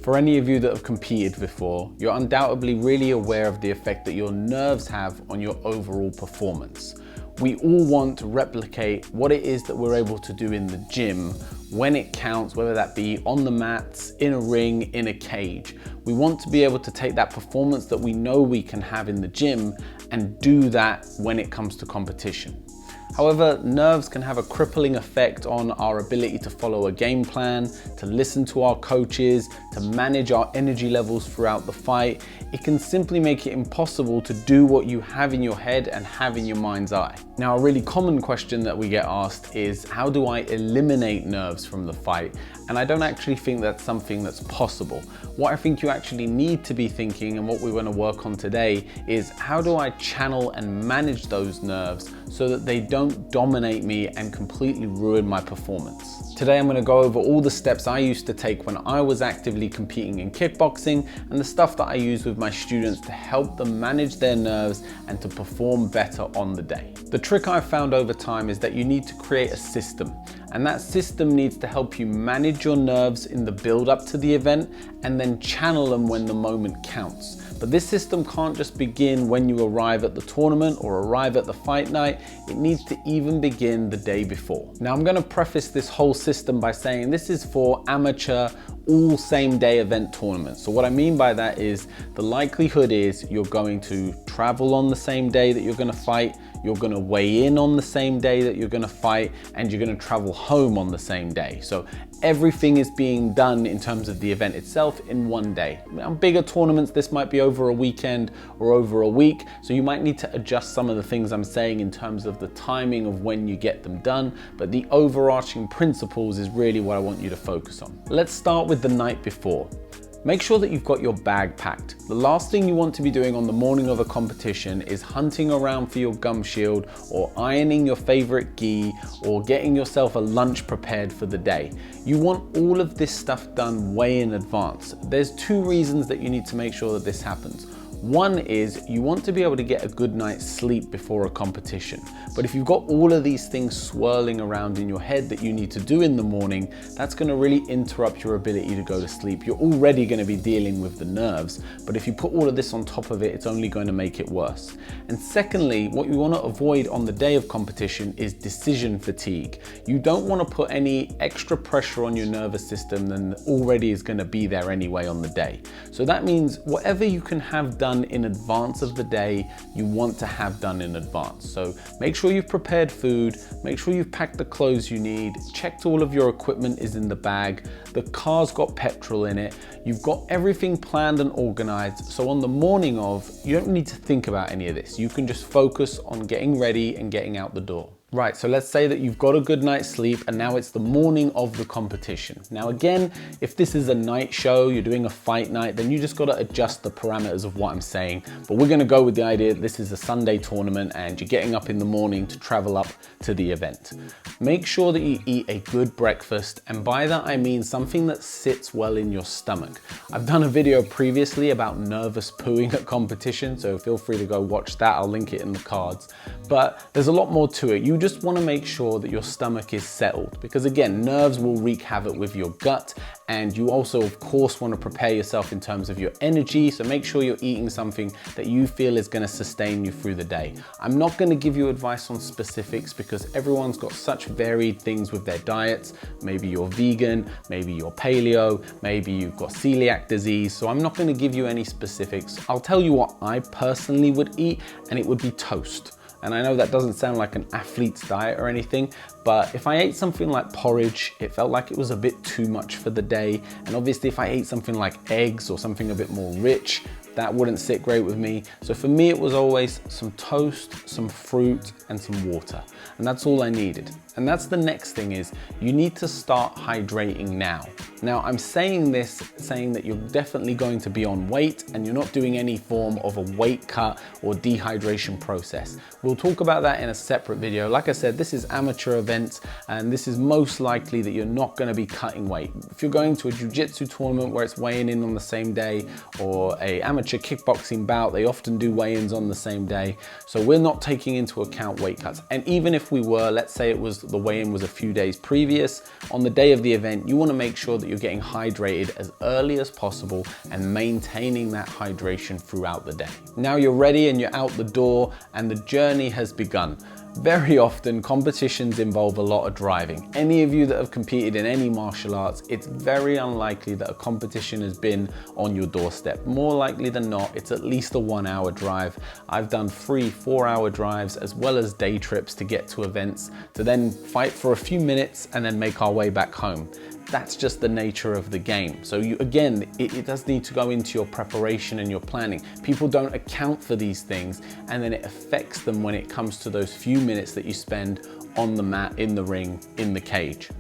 For any of you that have competed before, you're undoubtedly really aware of the effect that your nerves have on your overall performance. We all want to replicate what it is that we're able to do in the gym when it counts, whether that be on the mats, in a ring, in a cage. We want to be able to take that performance that we know we can have in the gym and do that when it comes to competition. However, nerves can have a crippling effect on our ability to follow a game plan, to listen to our coaches, to manage our energy levels throughout the fight. It can simply make it impossible to do what you have in your head and have in your mind's eye. Now, a really common question that we get asked is, how do I eliminate nerves from the fight? And I don't actually think that's something that's possible. What I think you actually need to be thinking, and what we're going to work on today, is how do I channel and manage those nerves so that they don't dominate me and completely ruin my performance. Today I'm going to go over all the steps I used to take when I was actively competing in kickboxing and the stuff that I use with my students to help them manage their nerves and to perform better on the day. The trick I've found over time is that you need to create a system, and that system needs to help you manage your nerves in the build up to the event and then channel them when the moment counts. But this system can't just begin when you arrive at the tournament or arrive at the fight night. It needs to even begin the day before. Now, I'm going to preface this whole system by saying this is for amateur, all same day event tournaments. So what I mean by that is the likelihood is you're going to travel on the same day that you're going to fight, you're going to weigh in on the same day that you're going to fight, and you're going to travel home on the same day. So everything is being done in terms of the event itself in one day. On bigger tournaments, this might be over a weekend or over a week, so you might need to adjust some of the things I'm saying in terms of the timing of when you get them done, but the overarching principles is really what I want you to focus on. Let's start with the night before. Make sure that you've got your bag packed. The last thing you want to be doing on the morning of a competition is hunting around for your gum shield or ironing your favorite gi or getting yourself a lunch prepared for the day. You want all of this stuff done way in advance. There's two reasons that you need to make sure that this happens. One is you want to be able to get a good night's sleep before a competition. But if you've got all of these things swirling around in your head that you need to do in the morning, that's going to really interrupt your ability to go to sleep. You're already going to be dealing with the nerves, but if you put all of this on top of it, it's only going to make it worse. And secondly, what you want to avoid on the day of competition is decision fatigue. You don't want to put any extra pressure on your nervous system than already is going to be there anyway on the day. So that means whatever you can have done in advance of the day, you want to have done in advance. So make sure you've prepared food, make sure you've packed the clothes you need, checked all of your equipment is in the bag, the car's got petrol in it, you've got everything planned and organized. So on the morning of, you don't need to think about any of this. You can just focus on getting ready and getting out the door. Right, so let's say that you've got a good night's sleep and now it's the morning of the competition. Now again, if this is a night show, you're doing a fight night, then you just got to adjust the parameters of what I'm saying. But we're going to go with the idea that this is a Sunday tournament and you're getting up in the morning to travel up to the event. Make sure that you eat a good breakfast, and by that I mean something that sits well in your stomach. I've done a video previously about nervous pooing at competition, so feel free to go watch that. I'll link it in the cards. But there's a lot more to it. You just want to make sure that your stomach is settled, because again, nerves will wreak havoc with your gut, and you also of course want to prepare yourself in terms of your energy. So make sure you're eating something that you feel is going to sustain you through the day. I'm not going to give you advice on specifics because everyone's got such varied things with their diets. Maybe you're vegan, maybe you're paleo, maybe you've got celiac disease. So I'm not going to give you any specifics. I'll tell you what I personally would eat, and it would be toast. And I know that doesn't sound like an athlete's diet or anything, but if I ate something like porridge, it felt like it was a bit too much for the day. And obviously if I ate something like eggs or something a bit more rich, that wouldn't sit great with me. So for me, it was always some toast, some fruit, and some water. And that's all I needed. And that's the next thing, is you need to start hydrating now. Now, I'm saying this, saying that you're definitely going to be on weight and you're not doing any form of a weight cut or dehydration process. We'll talk about that in a separate video. Like I said, this is amateur events, and this is most likely that you're not going to be cutting weight. If you're going to a jiu-jitsu tournament where it's weighing in on the same day, or a amateur kickboxing bout, they often do weigh-ins on the same day. So we're not taking into account weight cuts. And even if we were, let's say it was the weigh-in was a few days previous, on the day of the event, you want to make sure that that you're getting hydrated as early as possible and maintaining that hydration throughout the day. Now you're ready and you're out the door and the journey has begun. Very often competitions involve a lot of driving. Any of you that have competed in any martial arts, it's very unlikely that a competition has been on your doorstep. More likely than not, it's at least a 1 hour drive. I've done 3-4 hour drives as well as day trips to get to events, to then fight for a few minutes and then make our way back home. That's just the nature of the game. So again, it does need to go into your preparation and your planning. People don't account for these things, and then it affects them when it comes to those few minutes that you spend on the mat, in the ring, in the cage.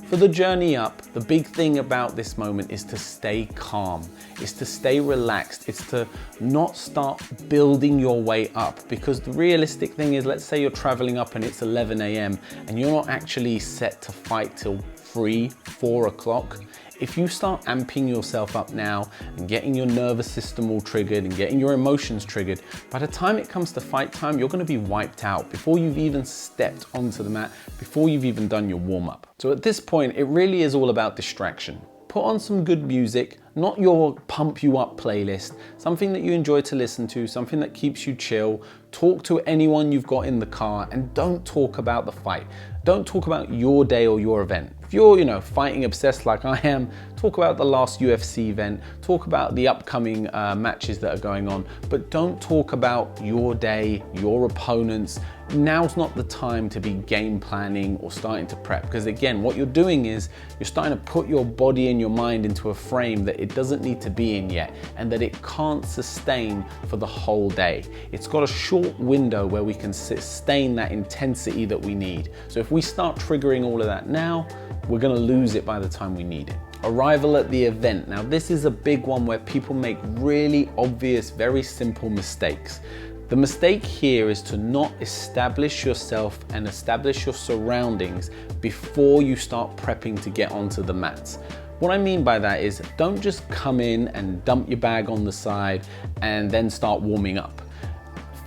For the journey up, the big thing about this moment is to stay calm, is to stay relaxed, it's to not start building your way up, because the realistic thing is, let's say you're traveling up and it's 11 a.m. and you're not actually set to fight till 3-4 o'clock. If you start amping yourself up now and getting your nervous system all triggered and getting your emotions triggered, by the time it comes to fight time, you're going to be wiped out before you've even stepped onto the mat, before you've even done your warm-up. So at this point, it really is all about distraction. Put on some good music, not your pump you up playlist, something that you enjoy to listen to, something that keeps you chill. Talk to anyone you've got in the car and don't talk about the fight. Don't talk about your day or your event. If you're, fighting obsessed like I am, talk about the last UFC event, talk about the upcoming matches that are going on, but don't talk about your day, your opponents. Now's not the time to be game planning or starting to prep, because again, what you're doing is you're starting to put your body and your mind into a frame that it doesn't need to be in yet, and that it can't sustain for the whole day. It's got a short window where we can sustain that intensity that we need. So if we start triggering all of that now, we're going to lose it by the time we need it. Arrival at the event. Now this is a big one where people make really obvious, very simple mistakes. The mistake here is to not establish yourself and establish your surroundings before you start prepping to get onto the mats. What I mean by that is, don't just come in and dump your bag on the side and then start warming up.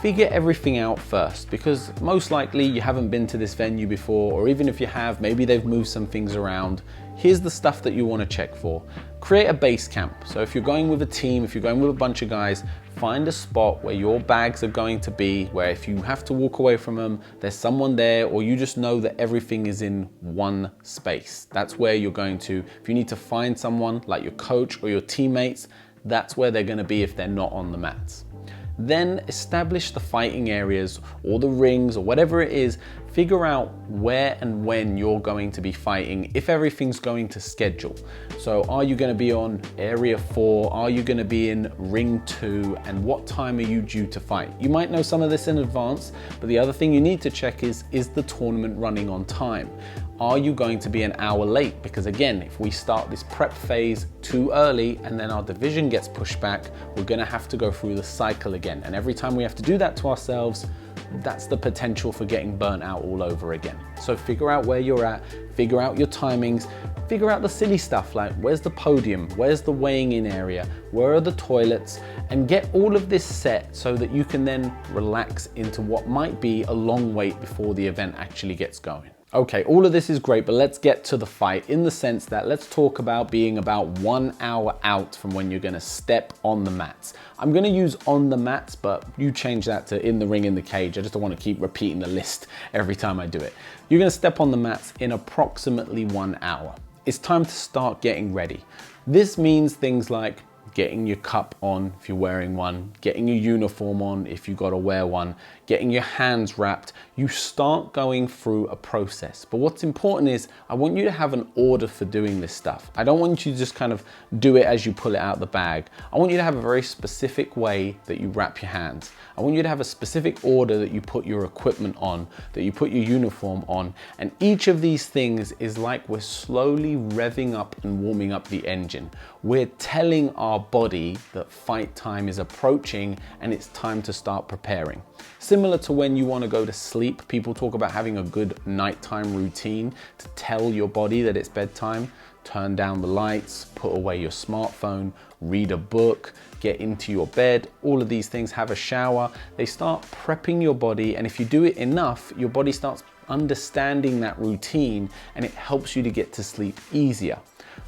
Figure everything out first, because most likely you haven't been to this venue before, or even if you have, maybe they've moved some things around. Here's the stuff that you want to check for. Create a base camp. So if you're going with a team, if you're going with a bunch of guys, find a spot where your bags are going to be, where if you have to walk away from them, there's someone there, or you just know that everything is in one space. That's where you're going to. If you need to find someone like your coach or your teammates, that's where they're going to be if they're not on the mats. Then establish the fighting areas or the rings or whatever it is. Figure out where and when you're going to be fighting, if everything's going to schedule. So are you going to be on area 4? Are you going to be in ring 2? And what time are you due to fight? You might know some of this in advance, but the other thing you need to check is the tournament running on time? Are you going to be an hour late? Because again, if we start this prep phase too early and then our division gets pushed back, we're gonna have to go through the cycle again. And every time we have to do that to ourselves, that's the potential for getting burnt out all over again. So figure out where you're at, figure out your timings, figure out the silly stuff like where's the podium, where's the weighing in area, where are the toilets, and get all of this set so that you can then relax into what might be a long wait before the event actually gets going. Okay, all of this is great, but let's get to the fight, in the sense that let's talk about being about 1 hour out from when you're gonna step on the mats. I'm gonna use on the mats, but you change that to in the ring, in the cage. I just don't wanna keep repeating the list every time I do it. You're gonna step on the mats in approximately 1 hour. It's time to start getting ready. This means things like getting your cup on if you're wearing one, getting your uniform on if you gotta wear one, getting your hands wrapped. You start going through a process. But what's important is I want you to have an order for doing this stuff. I don't want you to just kind of do it as you pull it out of the bag. I want you to have a very specific way that you wrap your hands. I want you to have a specific order that you put your equipment on, that you put your uniform on. And each of these things is like we're slowly revving up and warming up the engine. We're telling our body that fight time is approaching and it's time to start preparing. Similar to when you want to go to sleep, people talk about having a good nighttime routine to tell your body that it's bedtime. Turn down the lights, put away your smartphone, read a book, get into your bed. All of these things, have a shower. They start prepping your body, and if you do it enough, your body starts understanding that routine and it helps you to get to sleep easier.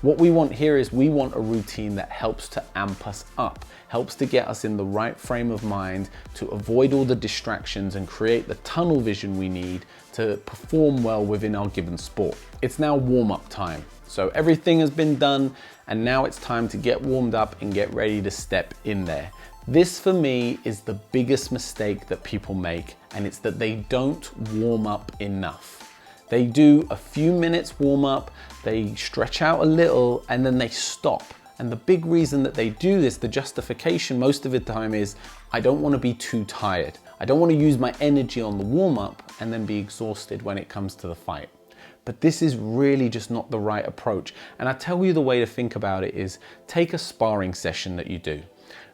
What we want here is we want a routine that helps to amp us up, helps to get us in the right frame of mind to avoid all the distractions and create the tunnel vision we need to perform well within our given sport. It's now warm-up time. So everything has been done and now it's time to get warmed up and get ready to step in there. This for me is the biggest mistake that people make, and it's that they don't warm up enough. They do a few minutes warm up, they stretch out a little, and then they stop. And the big reason that they do this, the justification most of the time is, I don't want to be too tired. I don't want to use my energy on the warm up and then be exhausted when it comes to the fight. But this is really just not the right approach. And I tell you the way to think about it is, take a sparring session that you do.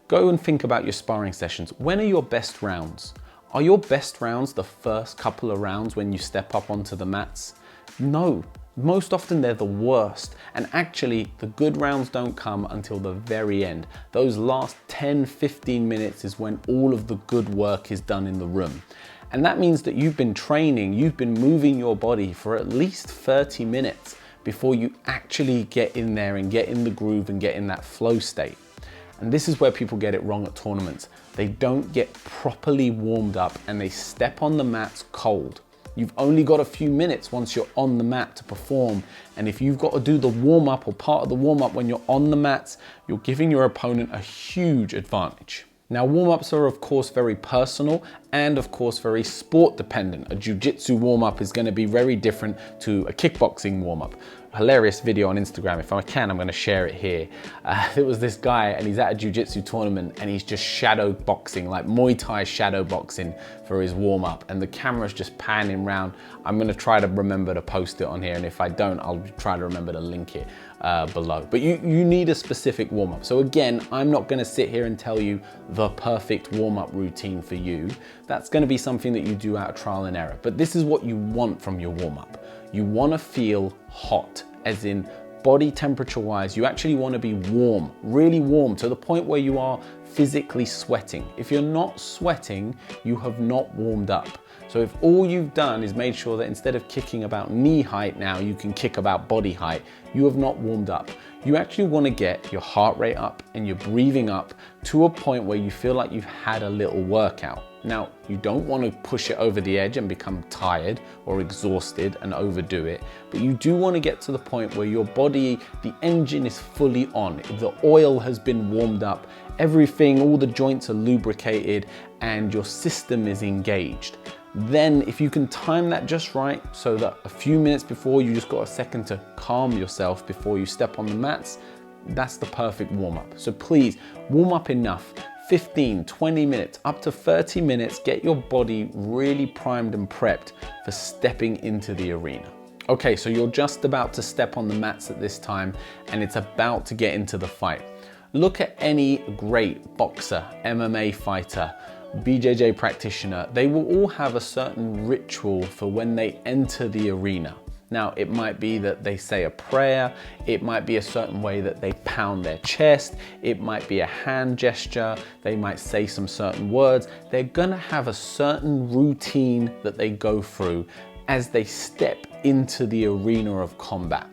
Go and think about your sparring sessions. When are your best rounds? Are your best rounds the first couple of rounds when you step up onto the mats? No, most often they're the worst. And actually, the good rounds don't come until the very end. Those last 10, 15 minutes is when all of the good work is done in the room. And that means that you've been training, you've been moving your body for at least 30 minutes before you actually get in there and get in the groove and get in that flow state. And this is where people get it wrong at tournaments. They don't get properly warmed up and they step on the mats cold. You've only got a few minutes once you're on the mat to perform. And if you've got to do the warm up or part of the warm up when you're on the mats, you're giving your opponent a huge advantage. Now, warm-ups are of course very personal and of course very sport dependent. A jiu-jitsu warm-up is going to be very different to a kickboxing warm-up. Hilarious video on Instagram. If I can, I'm going to share it here. There was this guy and he's at a jiu-jitsu tournament and he's just shadow boxing, like Muay Thai shadow boxing for his warm-up, and the camera's just panning round. I'm going to try to remember to post it on here, and if I don't, I'll try to remember to link it below. But you need a specific warm-up. So again, I'm not going to sit here and tell you the perfect warm-up routine for you. That's going to be something that you do out of trial and error. But this is what you want from your warm-up. You want to feel hot, as in body temperature wise. You actually want to be warm, really warm, to the point where you are physically sweating. If you're not sweating, you have not warmed up. So if all you've done is made sure that instead of kicking about knee height now, you can kick about body height, you have not warmed up. You actually want to get your heart rate up and your breathing up to a point where you feel like you've had a little workout. Now, you don't want to push it over the edge and become tired or exhausted and overdo it, but you do want to get to the point where your body, the engine is fully on, the oil has been warmed up, everything, all the joints are lubricated, and your system is engaged. Then if you can time that just right, so that a few minutes before you just got a second to calm yourself before you step on the mats, that's the perfect warm-up. So please warm up enough. 15, 20 minutes, up to 30 minutes, get your body really primed and prepped for stepping into the arena. Okay, so you're just about to step on the mats at this time and it's about to get into the fight. Look at any great boxer, MMA fighter, BJJ practitioner. They will all have a certain ritual for when they enter the arena. Now, it might be that they say a prayer, it might be a certain way that they pound their chest, it might be a hand gesture, they might say some certain words. They're gonna have a certain routine that they go through as they step into the arena of combat.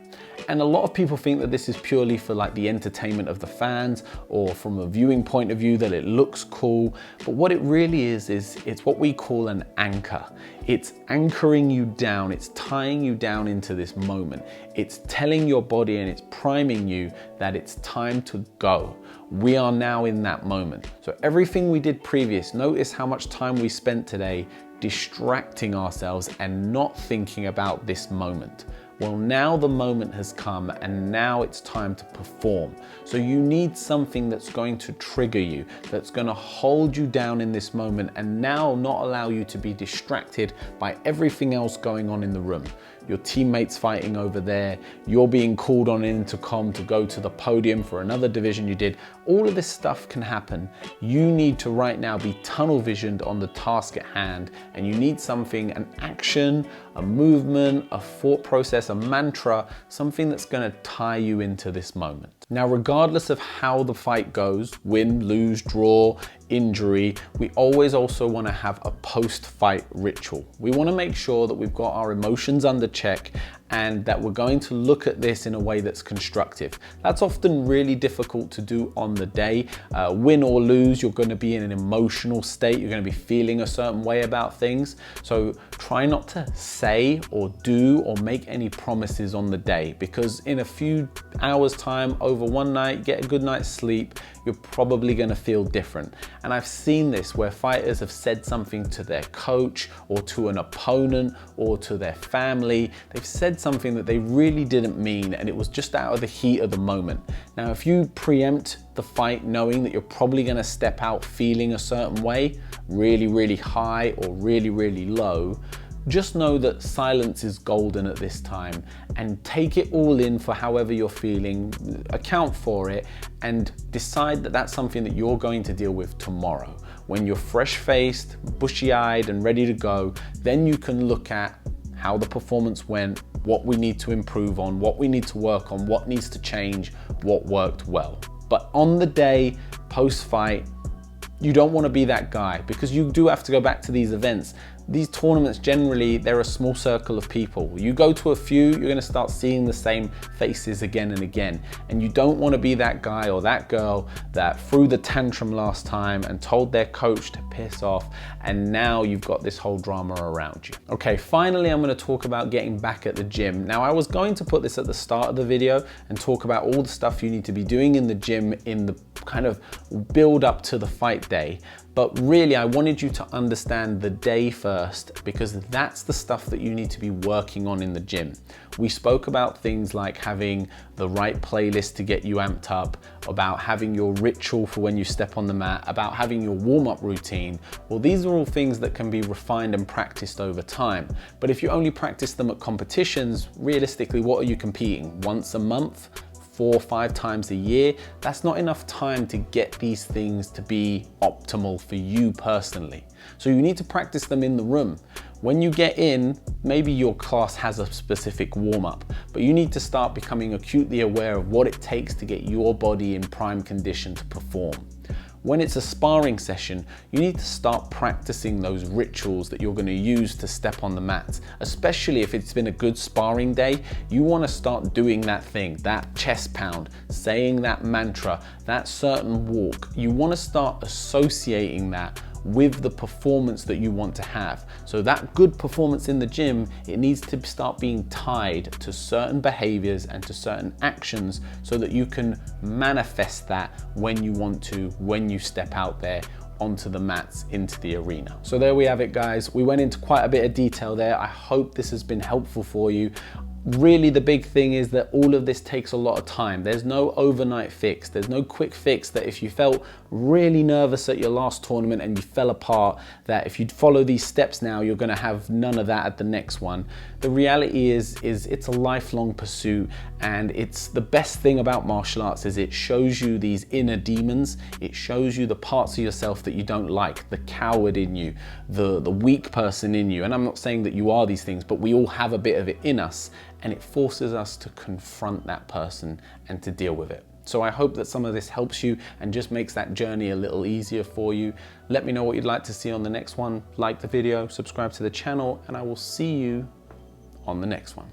And a lot of people think that this is purely for like the entertainment of the fans or from a viewing point of view that it looks cool. But what it really is it's what we call an anchor. It's anchoring you down. It's tying you down into this moment. It's telling your body and it's priming you that it's time to go. We are now in that moment. So everything we did previous, notice how much time we spent today distracting ourselves and not thinking about this moment. Well, now the moment has come and now it's time to perform. So you need something that's going to trigger you, that's going to hold you down in this moment and now not allow you to be distracted by everything else going on in the room. Your teammates fighting over there, you're being called on intercom to go to the podium for another division you did. All of this stuff can happen. You need to right now be tunnel visioned on the task at hand, and you need something, an action, a movement, a thought process, a mantra, something that's going to tie you into this moment. Now, regardless of how the fight goes, win, lose, draw, injury, we always also want to have a post-fight ritual. We want to make sure that we've got our emotions under check and that we're going to look at this in a way that's constructive. That's often really difficult to do on the day. Win or lose, you're going to be in an emotional state, you're going to be feeling a certain way about things. So try not to say or do or make any promises on the day, because in a few hours time, over one night, get a good night's sleep, you're probably going to feel different. And I've seen this where fighters have said something to their coach or to an opponent or to their family. They've said something that they really didn't mean, and it was just out of the heat of the moment. Now, if you preempt the fight knowing that you're probably going to step out feeling a certain way, really high or really low, just know that silence is golden at this time, and take it all in for however you're feeling, account for it, and decide that that's something that you're going to deal with tomorrow. When you're fresh-faced, bushy-eyed and ready to go, then you can look at how the performance went, what we need to improve on, what we need to work on, what needs to change, what worked well. But on the day, post-fight, you don't want to be that guy, because you do have to go back to these events. These tournaments, generally, they're a small circle of people. You go to a few, you're going to start seeing the same faces again and again. And you don't want to be that guy or that girl that threw the tantrum last time and told their coach to piss off, and now you've got this whole drama around you. Okay, finally, I'm going to talk about getting back at the gym. Now, I was going to put this at the start of the video and talk about all the stuff you need to be doing in the gym in the kind of build up to the fight day. But really, I wanted you to understand the day first, because that's the stuff that you need to be working on in the gym. We spoke about things like having the right playlist to get you amped up, about having your ritual for when you step on the mat, about having your warm-up routine. Well, these are all things that can be refined and practiced over time. But if you only practice them at competitions, realistically, what are you competing? Once a month? 4 or 5 times a year? That's not enough time to get these things to be optimal for you personally. So you need to practice them in the room. When you get in, maybe your class has a specific warm-up, but you need to start becoming acutely aware of what it takes to get your body in prime condition to perform. When it's a sparring session, you need to start practicing those rituals that you're going to use to step on the mat. Especially if it's been a good sparring day, you want to start doing that thing, that chest pound, saying that mantra, that certain walk. You want to start associating that with the performance that you want to have. So that good performance in the gym, it needs to start being tied to certain behaviors and to certain actions, so that you can manifest that when you want to, when you step out there onto the mats, into the arena. So there we have it, guys. We went into quite a bit of detail there. I hope this has been helpful for you. Really, the big thing is that all of this takes a lot of time. There's no overnight fix. There's no quick fix that if you felt really nervous at your last tournament and you fell apart, that if you'd follow these steps now, you're going to have none of that at the next one. The reality is it's a lifelong pursuit, and it's the best thing about martial arts is it shows you these inner demons. It shows you the parts of yourself that you don't like, the coward in you, the weak person in you. And I'm not saying that you are these things, but we all have a bit of it in us, and it forces us to confront that person and to deal with it. So I hope that some of this helps you and just makes that journey a little easier for you. Let me know what you'd like to see on the next one. Like the video, subscribe to the channel, and I will see you on the next one.